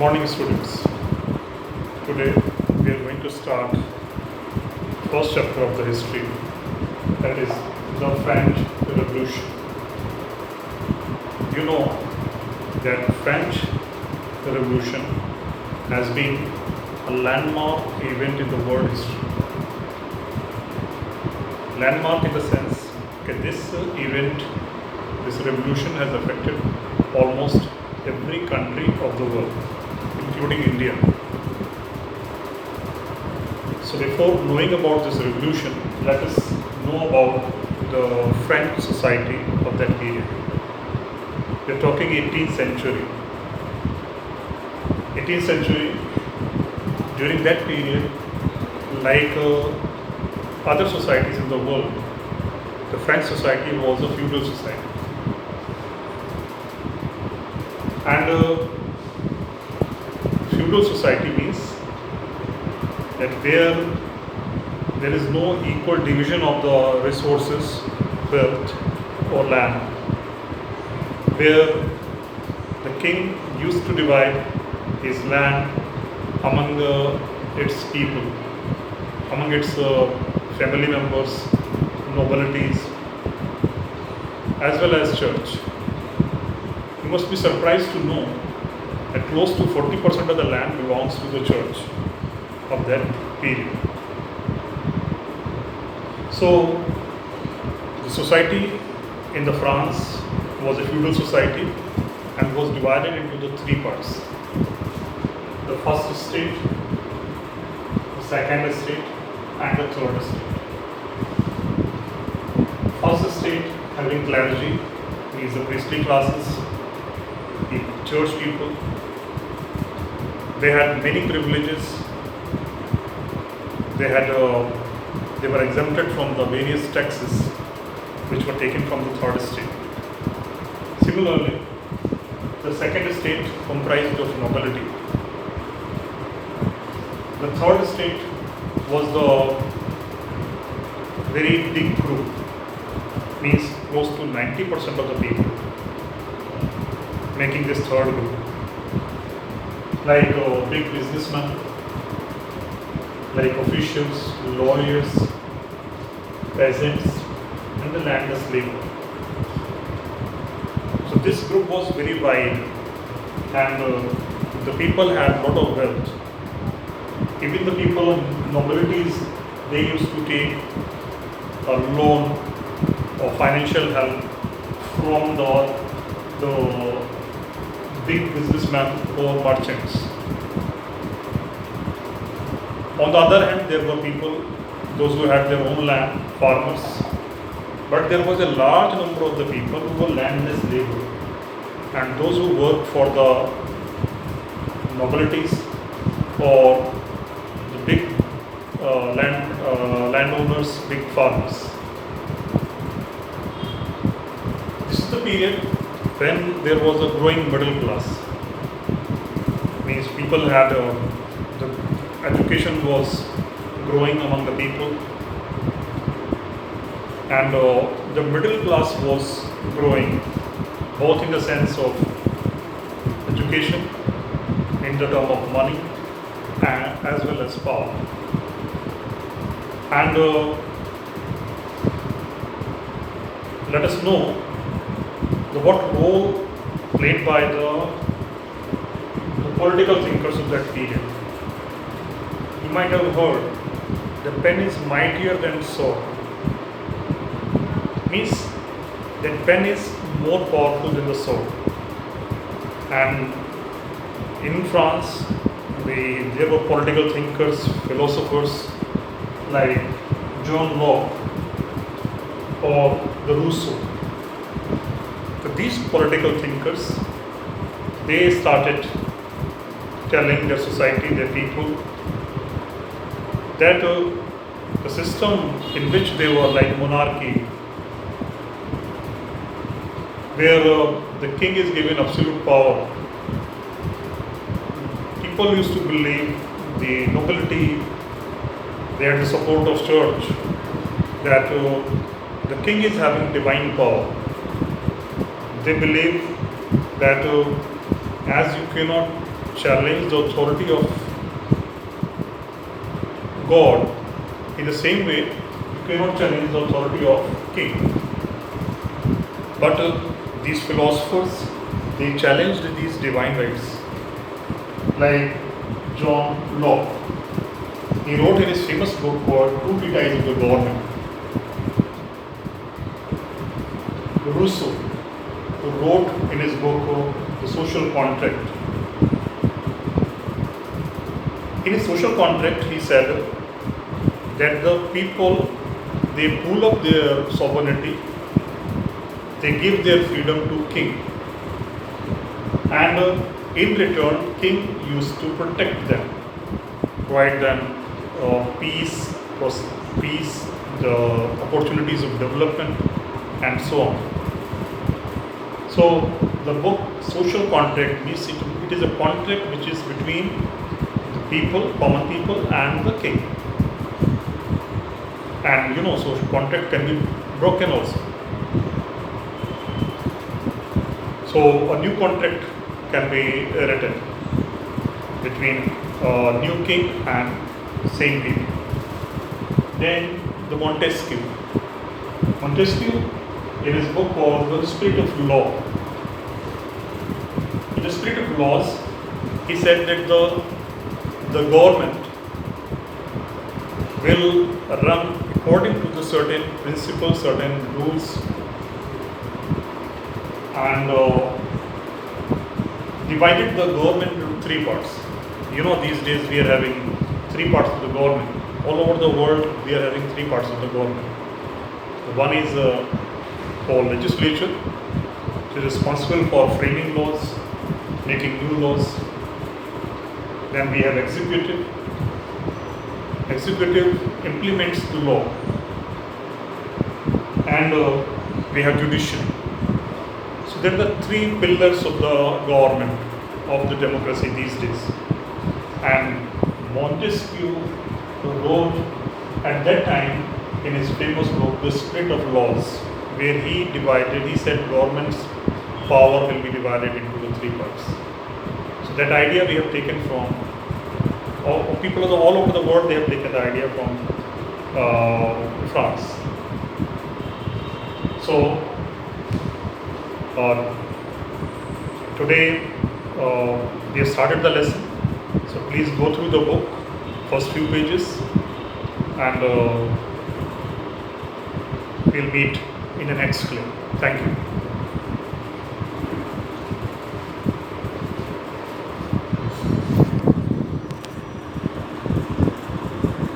Morning students. Today we are going to start first chapter of the history, that is the French Revolution. You know that French Revolution has been a landmark event in the world history. Landmark in the sense that this event, this revolution has affected almost every country of the world, including India. So before knowing about this revolution, let us know about the French society of that period. We are talking 18th century. 18th century, during that period, like other societies in the world, the French society was a feudal society. And feudal society means that where there is no equal division of the resources, wealth or land, where the king used to divide his land among its people, among its family members, nobilities, as well as church. You must be surprised to know that close to 40% of the land belongs to the church of that period. So, the society in the France was a feudal society and was divided into the three parts. The first estate, the second estate, and the third estate. First estate having clergy, means the priestly classes, the church people. They had many privileges. They were exempted from the various taxes which were taken from the third estate. Similarly, the second estate comprised of nobility. The third estate was the very big group, means close to 90% of the people, making this third group, like big businessmen, like officials, lawyers, peasants, and the landless labor. So this group was very wide, and the people had a lot of wealth. Even the people of nobilities, they used to take a loan or financial help from the big businessmen or merchants. On the other hand, there were people, those who had their own land, farmers, but there was a large number of the people who were landless labor, and those who worked for the nobilities or the big landowners, big farmers. This is the period when there was a growing middle class. Means people had the education was growing among the people, and the middle class was growing, both in the sense of education, in the term of money, and as well as power. And let us know what role played by the political thinkers of that period. You might have heard, the pen is mightier than sword. Means that pen is more powerful than the sword. And in France, there were political thinkers, philosophers like John Locke or the Rousseau. So these political thinkers, they started telling their society, their people, that the system in which they were, like monarchy, where the king is given absolute power. People used to believe, the nobility, they had the support of church, that the king is having divine power. They believe that as you cannot challenge the authority of God, in the same way you cannot challenge the authority of king. But these philosophers, they challenged these divine rights. Like John Locke, he wrote in his famous book called Two Treatises of the Government. Rousseau, who wrote in his book The Social Contract. In his social contract, he said that the people, they pull up their sovereignty, they give their freedom to king, and in return, king used to protect them, provide them peace, the opportunities of development, and so on. So the book Social Contract means it is a contract which is between the people, common people, and the king. And social contract can be broken also. So a new contract can be written between a new king and same people. Then the Montesquieu. Montesquieu, in his book called The Spirit of Law. In the Spirit of Laws, he said that the government will run according to the certain principles, certain rules, and divided the government into three parts. These days we are having three parts of the government. All over the world, we are having three parts of the government. One is called legislature, which is responsible for framing laws, making new laws. Then we have executive. Executive implements the law. And we have judiciary. So there are the three pillars of the government, of the democracy these days. And Montesquieu wrote at that time in his famous book, The Spirit of Laws, where he said government's power will be divided into the three parts. So that idea we have taken from, people all over the world, they have taken the idea from France. So today we have started the lesson. So please go through the book, first few pages, and we'll meet in the next clip. Thank you.